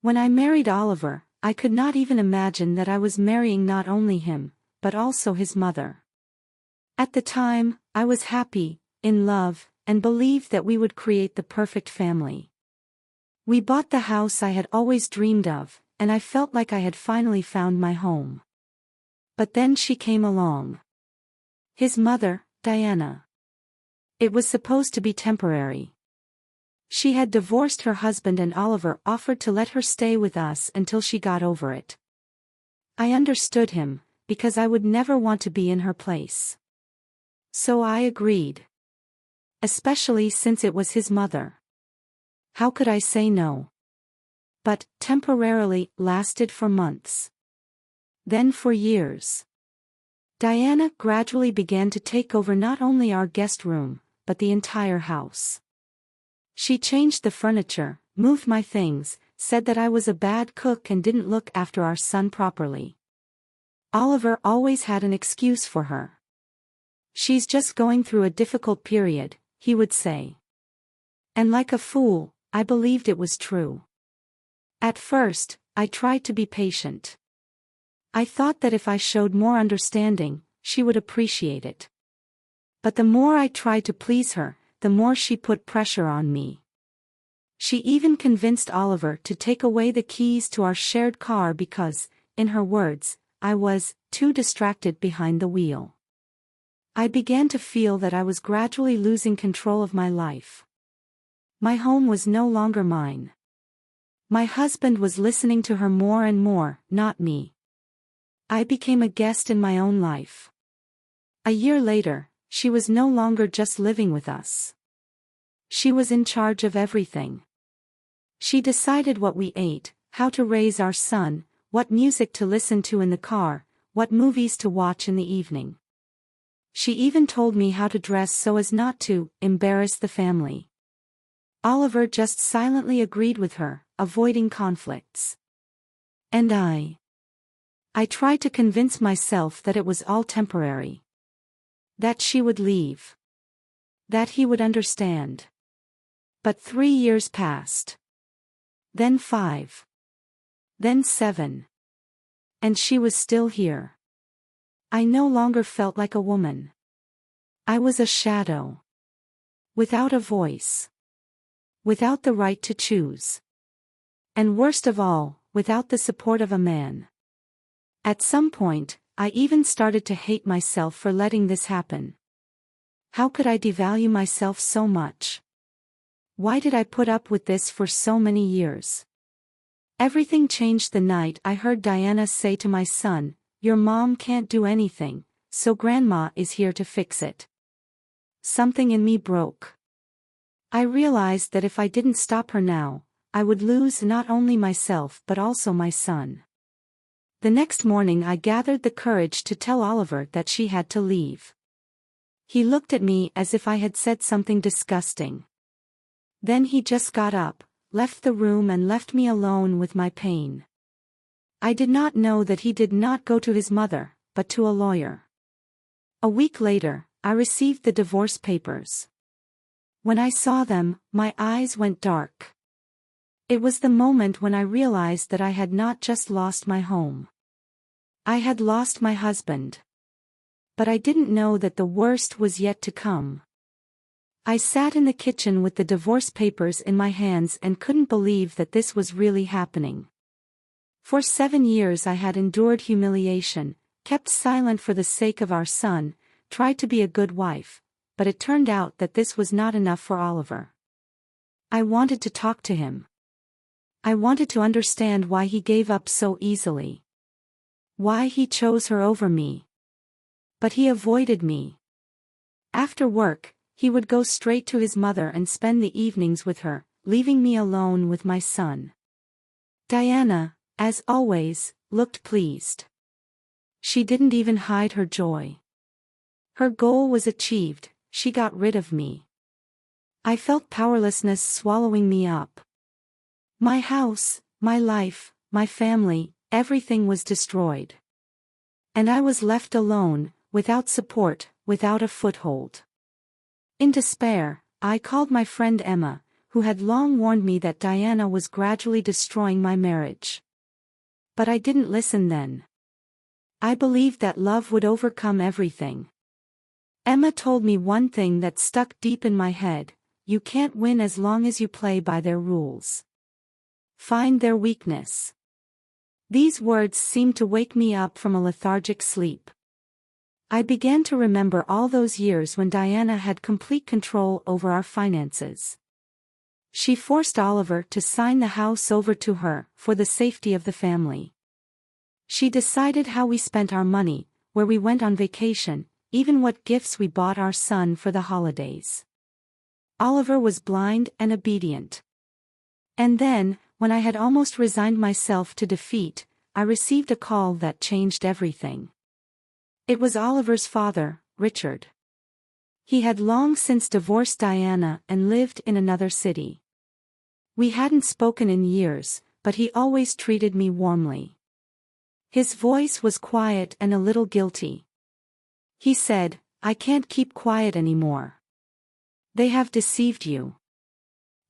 When I married Oliver, I could not even imagine that I was marrying not only him, but also his mother. At the time, I was happy, in love, and believed that we would create the perfect family. We bought the house I had always dreamed of, and I felt like I had finally found my home. But then she came along. His mother, Diana. It was supposed to be temporary. She had divorced her husband and Oliver offered to let her stay with us until she got over it. I understood him, because I would never want to be in her place. So I agreed. Especially since it was his mother. How could I say no? But, temporarily, lasted for months. Then for years. Diana gradually began to take over not only our guest room, but the entire house. She changed the furniture, moved my things, said that I was a bad cook and didn't look after our son properly. Oliver always had an excuse for her. She's just going through a difficult period, he would say. And like a fool, I believed it was true. At first, I tried to be patient. I thought that if I showed more understanding, she would appreciate it. But the more I tried to please her, the more she put pressure on me. She even convinced Oliver to take away the keys to our shared car because, in her words, I was too distracted behind the wheel. I began to feel that I was gradually losing control of my life. My home was no longer mine. My husband was listening to her more and more, not me. I became a guest in my own life. A year later, she was no longer just living with us. She was in charge of everything. She decided what we ate, how to raise our son, what music to listen to in the car, what movies to watch in the evening. She even told me how to dress so as not to embarrass the family. Oliver just silently agreed with her, avoiding conflicts. And I tried to convince myself that it was all temporary. That she would leave. That he would understand. But 3 years passed. Then 5. Then 7. And she was still here. I no longer felt like a woman. I was a shadow. Without a voice. Without the right to choose. And worst of all, without the support of a man. At some point, I even started to hate myself for letting this happen. How could I devalue myself so much? Why did I put up with this for so many years? Everything changed the night I heard Diana say to my son, "Your mom can't do anything, so grandma is here to fix it." Something in me broke. I realized that if I didn't stop her now, I would lose not only myself but also my son. The next morning I gathered the courage to tell Oliver that she had to leave. He looked at me as if I had said something disgusting. Then he just got up, left the room and left me alone with my pain. I did not know that he did not go to his mother, but to a lawyer. A week later, I received the divorce papers. When I saw them, my eyes went dark. It was the moment when I realized that I had not just lost my home. I had lost my husband. But I didn't know that the worst was yet to come. I sat in the kitchen with the divorce papers in my hands and couldn't believe that this was really happening. For 7 years I had endured humiliation, kept silent for the sake of our son, tried to be a good wife, but it turned out that this was not enough for Oliver. I wanted to talk to him. I wanted to understand why he gave up so easily. Why he chose her over me. But he avoided me. After work, he would go straight to his mother and spend the evenings with her, leaving me alone with my son. Diana, as always, looked pleased. She didn't even hide her joy. Her goal was achieved, she got rid of me. I felt powerlessness swallowing me up. My house, my life, my family, everything was destroyed. And I was left alone, without support, without a foothold. In despair, I called my friend Emma, who had long warned me that Diana was gradually destroying my marriage. But I didn't listen then. I believed that love would overcome everything. Emma told me one thing that stuck deep in my head: you can't win as long as you play by their rules. Find their weakness. These words seemed to wake me up from a lethargic sleep. I began to remember all those years when Diana had complete control over our finances. She forced Oliver to sign the house over to her for the safety of the family. She decided how we spent our money, where we went on vacation, even what gifts we bought our son for the holidays. Oliver was blind and obedient. And then, when I had almost resigned myself to defeat, I received a call that changed everything. It was Oliver's father, Richard. He had long since divorced Diana and lived in another city. We hadn't spoken in years, but he always treated me warmly. His voice was quiet and a little guilty. He said, "I can't keep quiet anymore. They have deceived you.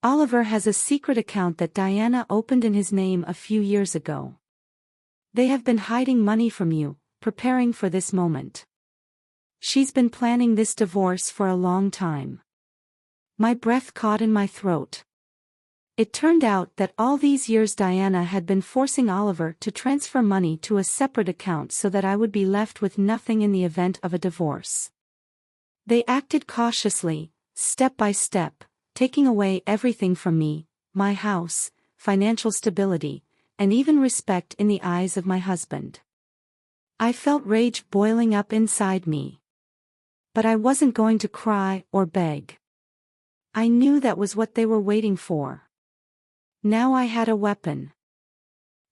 Oliver has a secret account that Diana opened in his name a few years ago. They have been hiding money from you, preparing for this moment. She's been planning this divorce for a long time." My breath caught in my throat. It turned out that all these years Diana had been forcing Oliver to transfer money to a separate account so that I would be left with nothing in the event of a divorce. They acted cautiously, step by step, taking away everything from me: my house, financial stability, and even respect in the eyes of my husband. I felt rage boiling up inside me. But I wasn't going to cry or beg. I knew that was what they were waiting for. Now I had a weapon.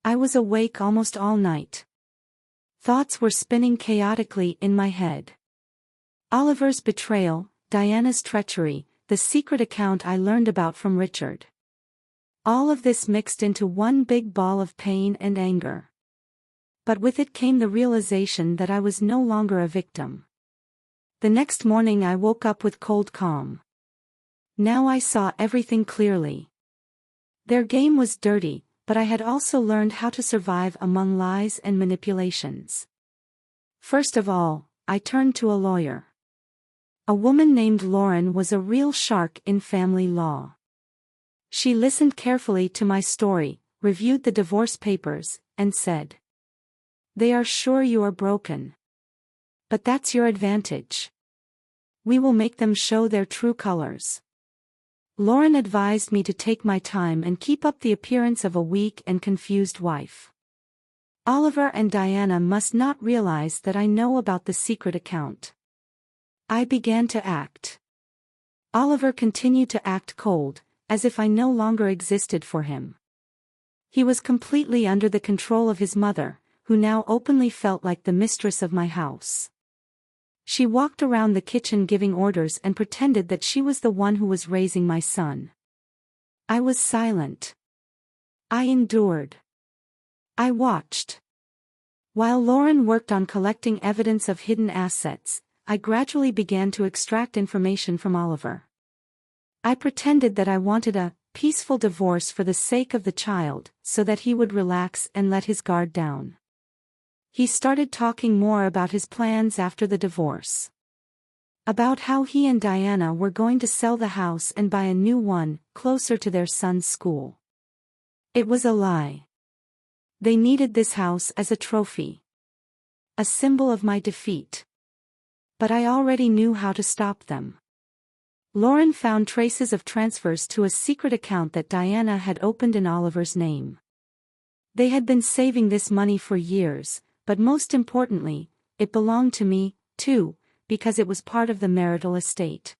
I was awake almost all night. Thoughts were spinning chaotically in my head. Oliver's betrayal, Diana's treachery, the secret account I learned about from Richard. All of this mixed into one big ball of pain and anger. But with it came the realization that I was no longer a victim. The next morning I woke up with cold calm. Now I saw everything clearly. Their game was dirty, but I had also learned how to survive among lies and manipulations. First of all, I turned to a lawyer. A woman named Lauren was a real shark in family law. She listened carefully to my story, reviewed the divorce papers, and said, "They are sure you are broken. But that's your advantage. We will make them show their true colors." Lauren advised me to take my time and keep up the appearance of a weak and confused wife. Oliver and Diana must not realize that I know about the secret account. I began to act. Oliver continued to act cold, as if I no longer existed for him. He was completely under the control of his mother, who now openly felt like the mistress of my house. She walked around the kitchen giving orders and pretended that she was the one who was raising my son. I was silent. I endured. I watched. While Lauren worked on collecting evidence of hidden assets, I gradually began to extract information from Oliver. I pretended that I wanted a peaceful divorce for the sake of the child, so that he would relax and let his guard down. He started talking more about his plans after the divorce. About how he and Diana were going to sell the house and buy a new one, closer to their son's school. It was a lie. They needed this house as a trophy. A symbol of my defeat. But I already knew how to stop them. Lauren found traces of transfers to a secret account that Diana had opened in Oliver's name. They had been saving this money for years, but most importantly, it belonged to me, too, because it was part of the marital estate.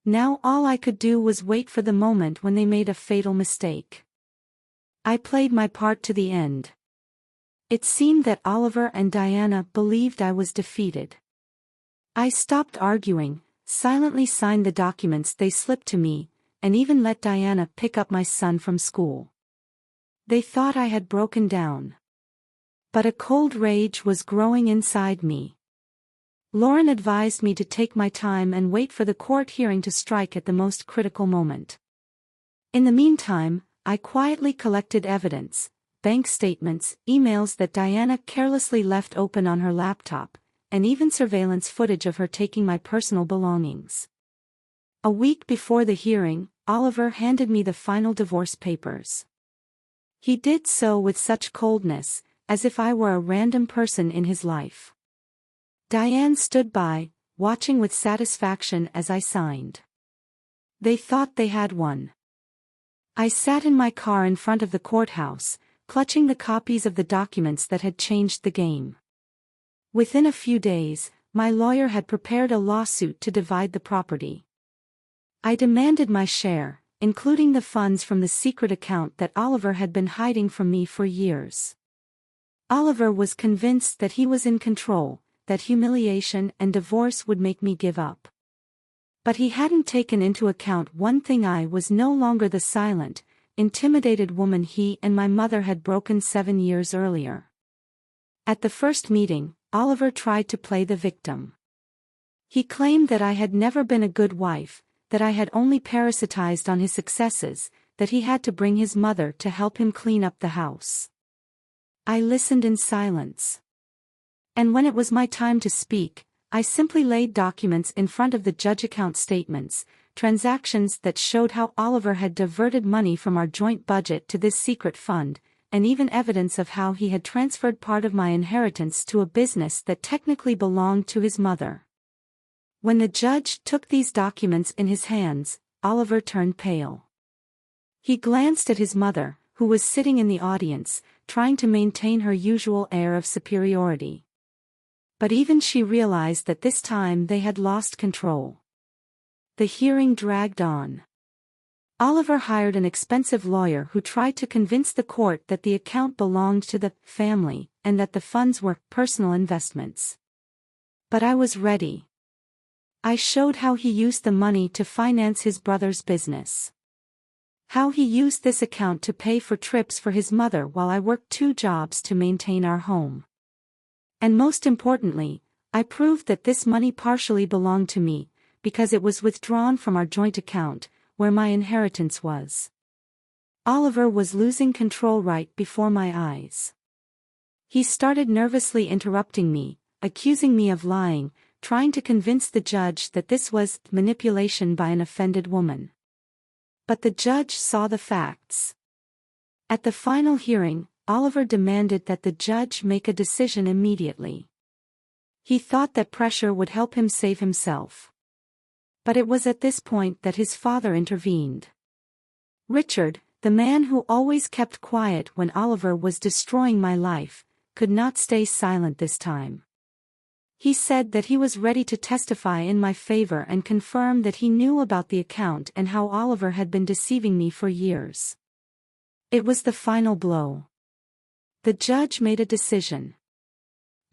Now all I could do was wait for the moment when they made a fatal mistake. I played my part to the end. It seemed that Oliver and Diana believed I was defeated. I stopped arguing, silently signed the documents they slipped to me, and even let Diana pick up my son from school. They thought I had broken down. But a cold rage was growing inside me. Lauren advised me to take my time and wait for the court hearing to strike at the most critical moment. In the meantime, I quietly collected evidence, bank statements, emails that Diana carelessly left open on her laptop, and even surveillance footage of her taking my personal belongings. A week before the hearing, Oliver handed me the final divorce papers. He did so with such coldness, as if I were a random person in his life. Diane stood by, watching with satisfaction as I signed. They thought they had won. I sat in my car in front of the courthouse, clutching the copies of the documents that had changed the game. Within a few days, my lawyer had prepared a lawsuit to divide the property. I demanded my share, including the funds from the secret account that Oliver had been hiding from me for years. Oliver was convinced that he was in control, that humiliation and divorce would make me give up. But he hadn't taken into account one thing: I was no longer the silent, intimidated woman he and my mother had broken 7 years earlier. At the first meeting, Oliver tried to play the victim. He claimed that I had never been a good wife, that I had only parasitized on his successes, that he had to bring his mother to help him clean up the house. I listened in silence. And when it was my time to speak, I simply laid documents in front of the judge: account statements, transactions that showed how Oliver had diverted money from our joint budget to this secret fund, and even evidence of how he had transferred part of my inheritance to a business that technically belonged to his mother. When the judge took these documents in his hands, Oliver turned pale. He glanced at his mother, who was sitting in the audience, trying to maintain her usual air of superiority. But even she realized that this time they had lost control. The hearing dragged on. Oliver hired an expensive lawyer who tried to convince the court that the account belonged to the family, and that the funds were personal investments. But I was ready. I showed how he used the money to finance his brother's business. How he used this account to pay for trips for his mother while I worked 2 jobs to maintain our home. And most importantly, I proved that this money partially belonged to me, because it was withdrawn from our joint account, where my inheritance was. Oliver was losing control right before my eyes. He started nervously interrupting me, accusing me of lying, trying to convince the judge that this was manipulation by an offended woman. But the judge saw the facts. At the final hearing, Oliver demanded that the judge make a decision immediately. He thought that pressure would help him save himself. But it was at this point that his father intervened. Richard, the man who always kept quiet when Oliver was destroying my life, could not stay silent this time. He said that he was ready to testify in my favor and confirm that he knew about the account and how Oliver had been deceiving me for years. It was the final blow. The judge made a decision.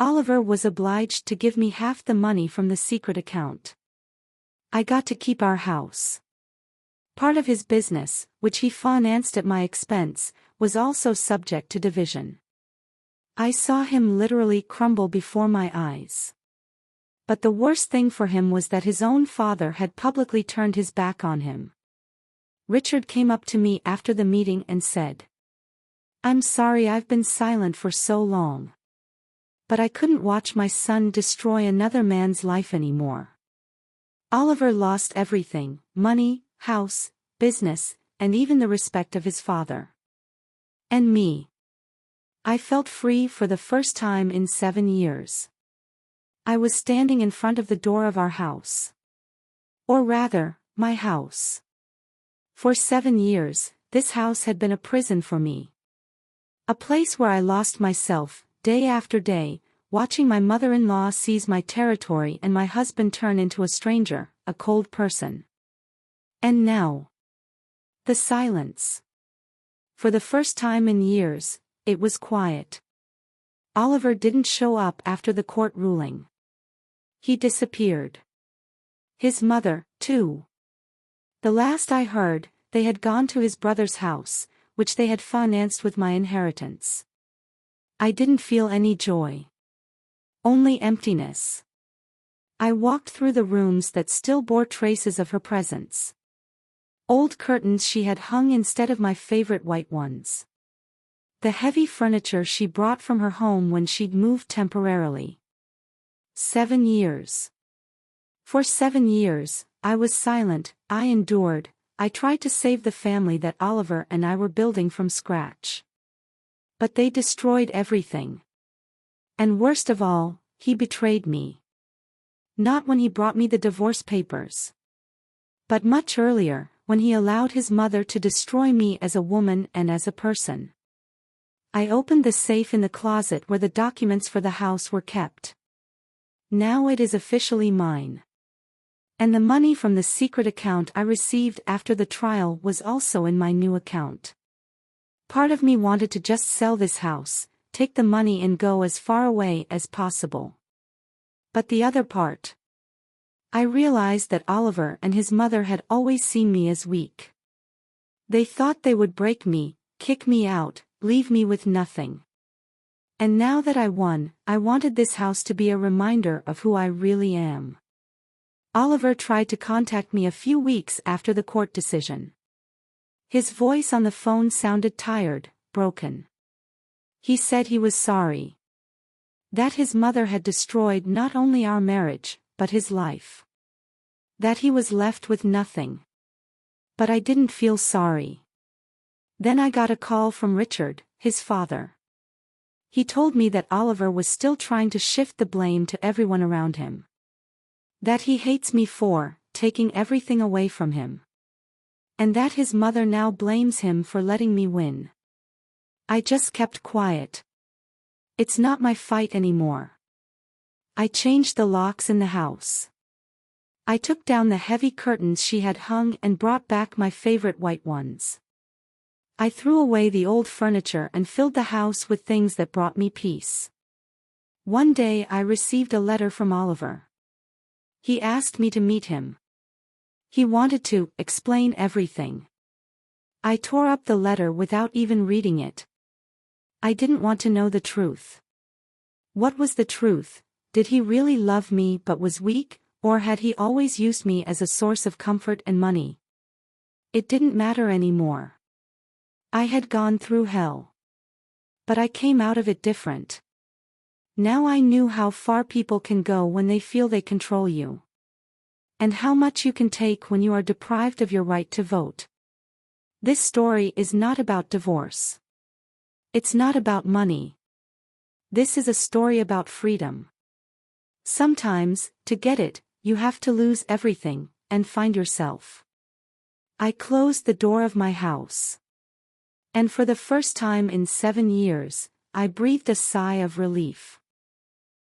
Oliver was obliged to give me half the money from the secret account. I got to keep our house. Part of his business, which he financed at my expense, was also subject to division. I saw him literally crumble before my eyes. But the worst thing for him was that his own father had publicly turned his back on him. Richard came up to me after the meeting and said, "I'm sorry I've been silent for so long. But I couldn't watch my son destroy another man's life anymore." Oliver lost everything: money, house, business, and even the respect of his father. And me. I felt free for the first time in 7 years. I was standing in front of the door of our house. Or rather, my house. For 7 years, this house had been a prison for me. A place where I lost myself, day after day, watching my mother-in-law seize my territory and my husband turn into a stranger, a cold person. And now. The silence. For the first time in years, it was quiet. Oliver didn't show up after the court ruling. He disappeared. His mother, too. The last I heard, they had gone to his brother's house, which they had financed with my inheritance. I didn't feel any joy. Only emptiness. I walked through the rooms that still bore traces of her presence. Old curtains she had hung instead of my favorite white ones. The heavy furniture she brought from her home when she'd moved temporarily. 7 years. For 7 years, I was silent, I endured, I tried to save the family that Oliver and I were building from scratch. But they destroyed everything. And worst of all, he betrayed me. Not when he brought me the divorce papers. But much earlier, when he allowed his mother to destroy me as a woman and as a person. I opened the safe in the closet where the documents for the house were kept. Now it is officially mine. And the money from the secret account I received after the trial was also in my new account. Part of me wanted to just sell this house, take the money and go as far away as possible. But the other part. I realized that Oliver and his mother had always seen me as weak. They thought they would break me, kick me out, leave me with nothing. And now that I won, I wanted this house to be a reminder of who I really am. Oliver tried to contact me a few weeks after the court decision. His voice on the phone sounded tired, broken. He said he was sorry. That his mother had destroyed not only our marriage, but his life. That he was left with nothing. But I didn't feel sorry. Then I got a call from Richard, his father. He told me that Oliver was still trying to shift the blame to everyone around him. That he hates me for taking everything away from him. And that his mother now blames him for letting me win. I just kept quiet. It's not my fight anymore. I changed the locks in the house. I took down the heavy curtains she had hung and brought back my favorite white ones. I threw away the old furniture and filled the house with things that brought me peace. One day I received a letter from Oliver. He asked me to meet him. He wanted to explain everything. I tore up the letter without even reading it. I didn't want to know the truth. What was the truth? Did he really love me but was weak, or had he always used me as a source of comfort and money? It didn't matter anymore. I had gone through hell. But I came out of it different. Now I knew how far people can go when they feel they control you. And how much you can take when you are deprived of your right to vote. This story is not about divorce. It's not about money. This is a story about freedom. Sometimes, to get it, you have to lose everything, and find yourself. I closed the door of my house. And for the first time in 7 years, I breathed a sigh of relief.